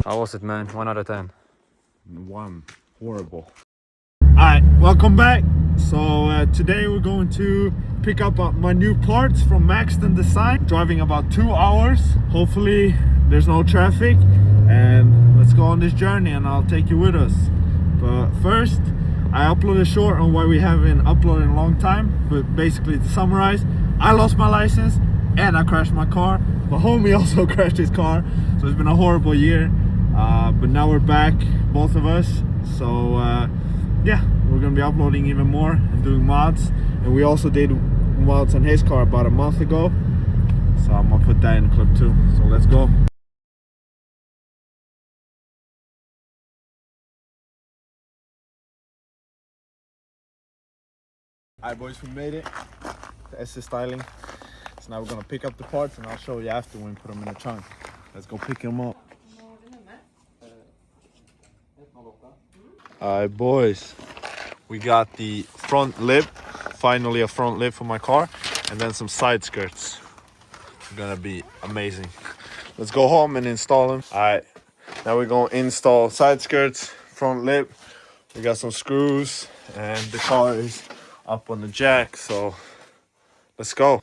How was it, man? 1 out of 10. 1. Horrible. Alright, welcome back. So today we're going to pick up my new parts from Maxton Design. Driving about 2 hours. Hopefully there's no traffic. And let's go on this journey and I'll take you with us. But first, I uploaded a short on why we haven't uploaded in a long time. But basically, to summarize, I lost my license and I crashed my car. My homie also crashed his car. So it's been a horrible year. But now we're back, both of us. So yeah, we're gonna be uploading even more and doing mods. And we also did mods on his car about a month ago. So I'm gonna put that in the clip too. So let's go. Alright boys, we made it to SS Styling. So now we're gonna pick up the parts and I'll show you after when we put them in the trunk. Let's go pick them up. Alright boys, we got the front lip, finally a front lip for my car, and then some side skirts. It's gonna be amazing. Let's go home and install them. Alright, now we're gonna install side skirts, front lip. We got some screws and the car is up on the jack, so let's go.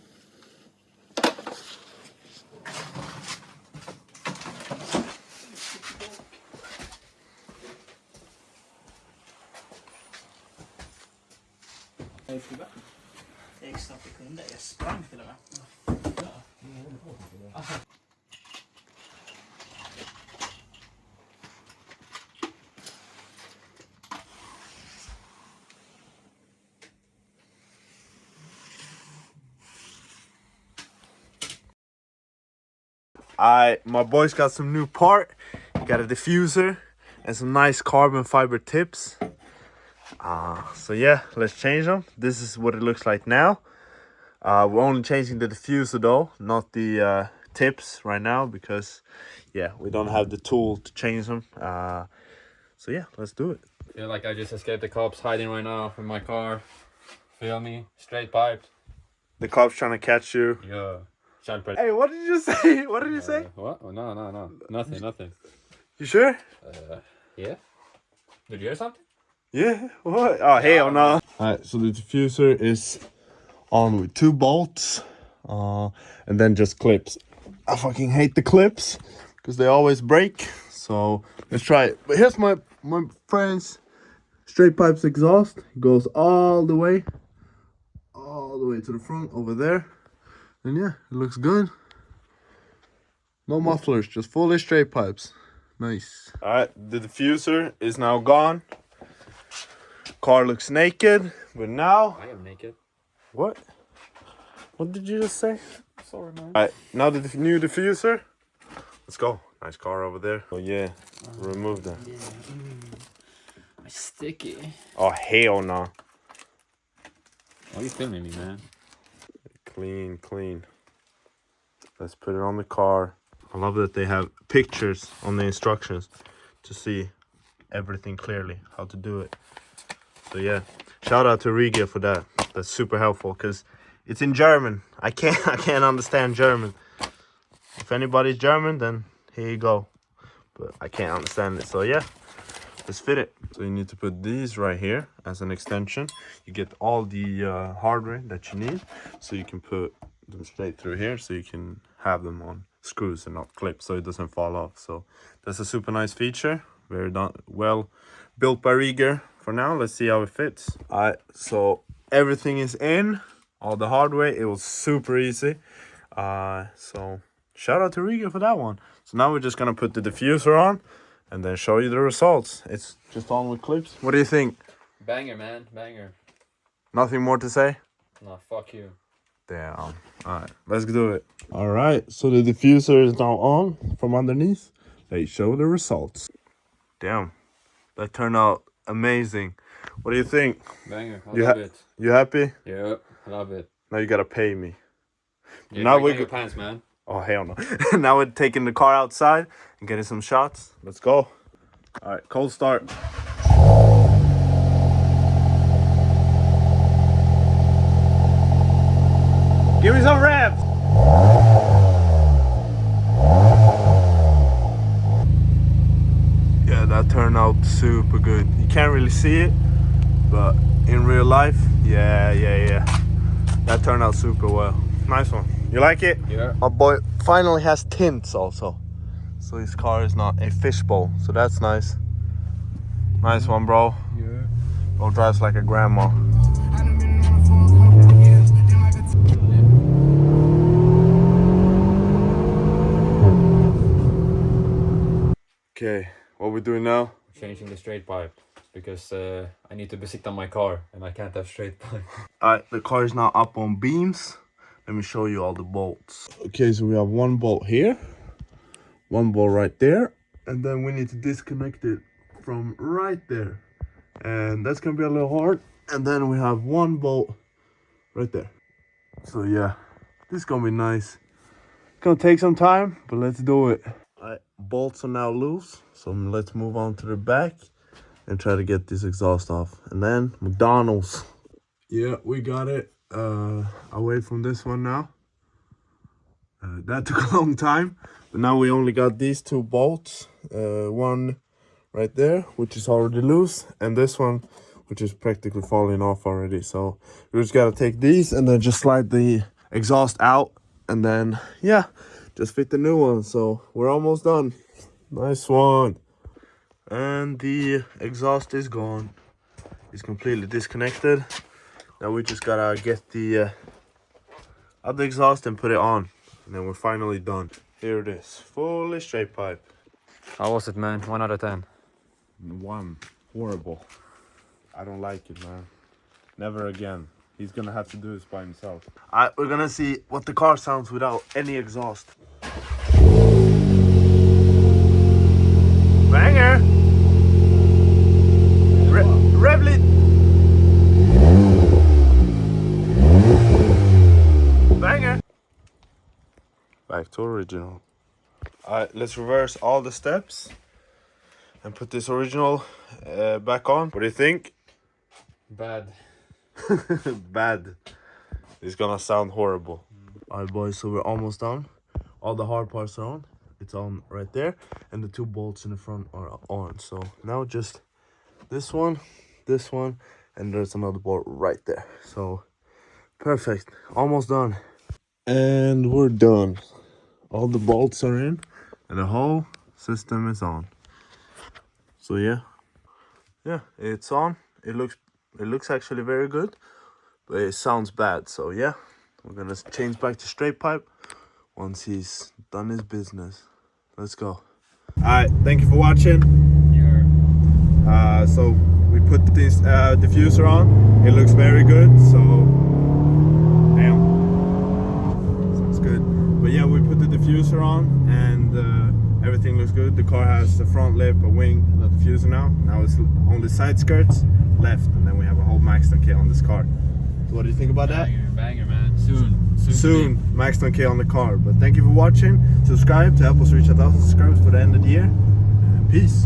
Jag sprang till och med. My boys got some new part. He got a diffuser and some nice carbon fiber tips. So yeah, let's change them. This is what it looks like now. We're only changing the diffuser though, not the tips right now, because yeah, we don't have the tool to change them. So yeah, let's do it. I feel like I just escaped the cops hiding right now in my car. Feel me? Straight piped. The cops trying to catch you. Yeah. Hey, what did you say? What did you say? What? Oh, no. Nothing. You sure? Yeah. Did you hear something? Yeah, what? Oh, hell no. Alright, so the diffuser is on with 2 bolts and then just clips. I fucking hate the clips because they always break. So let's try it. But here's my friend's straight pipes exhaust. It goes all the way to the front over there. And yeah, it looks good. No mufflers, just fully straight pipes. Nice. Alright, the diffuser is now gone. Car looks naked, but now... I am naked. What? What did you just say? Sorry, man. Alright, now the new diffuser. Let's go. Nice car over there. Oh yeah, remove that. Yeah. It's sticky. Oh hell no. Why are you filming me, man? Clean. Let's put it on the car. I love that they have pictures on the instructions to see everything clearly, how to do it. So yeah, shout out to Rieger for that. That's super helpful because it's in German. I can't understand German. If anybody's German, then here you go. But I can't understand it. So yeah, let's fit it. So you need to put these right here as an extension. You get all the hardware that you need, so you can put them straight through here, so you can have them on screws and not clips, so it doesn't fall off. So that's a super nice feature. Very well built by Rieger. For now, let's see how it fits. Alright, so everything is in, all the hardware. It was super easy. So shout out to Rieger for that one. So now we're just gonna put the diffuser on and then show you the results. It's just on with clips. What do you think? Banger, man. Banger. Nothing more to say? No, fuck you. Damn. Alright, let's do it. Alright, so the diffuser is now on from underneath. Let's show the results. Damn, that turned out amazing. What do you think? Banger. I love it. You happy? Yeah, I love it. Now you gotta pay me. Yeah, now we your pants, man. Oh hell no. Now we're taking the car outside and getting some shots. Let's go. Alright, cold start. Give me some revs. That turned out super good. You can't really see it, but in real life, yeah. That turned out super well. Nice one. You like it? Yeah. My boy finally has tints also. So his car is not a fishbowl. So that's nice. Nice one, bro. Yeah. Bro drives like a grandma. Okay, what we doing now? Changing the straight pipe because I need to sit on my car and I can't have straight pipe. Alright, the car is now up on beams. Let me show you all the bolts. Okay, so we have one bolt here, one bolt right there, and then we need to disconnect it from right there. And that's gonna be a little hard. And then we have one bolt right there. So yeah, this is gonna be nice. It's gonna take some time, but let's do it. Alright, bolts are now loose, so let's move on to the back and try to get this exhaust off. And then McDonald's. Yeah, we got it away from this one now. That took a long time, but now we only got these two bolts. One right there, which is already loose, and this one, which is practically falling off already. So we just gotta take these and then just slide the exhaust out, and then yeah, just fit the new one. So we're almost done. Nice one. And the exhaust is gone. It's completely disconnected. Now we just gotta get the other exhaust and put it on, and then we're finally done. Here it is, fully straight pipe. How was it, man? 1 out of 10. 1. Horrible. I don't like it, man. Never again. He's gonna have to do this by himself. Alright, we're gonna see what the car sounds without any exhaust. Banger! Revlet! Banger! Back to original. Alright, let's reverse all the steps and put this original back on. What do you think? Bad. Bad. It's gonna sound horrible. Alright, boys, so we're almost done. All the hard parts are on. It's on right there, and the two bolts in the front are on. So now just this one, and there's another bolt right there. So perfect. Almost done. And we're done. All the bolts are in, and the whole system is on. So yeah, it's on. It looks actually very good, but it sounds bad. So yeah, we're gonna change back to straight pipe once he's done his business. Let's go. Alright, thank you for watching. So we put this diffuser on. It looks very good. So damn, sounds good. But yeah, we put the diffuser on, and everything looks good. The car has the front lip, a wing, and a diffuser now. Now it's only side skirts left, and then we have a whole Maxton kit on this car. So what do you think about that? Banger, man. Soon, Maxton K on the car. But thank you for watching. Subscribe to help us reach 1,000 subscribers for the end of the year. And peace.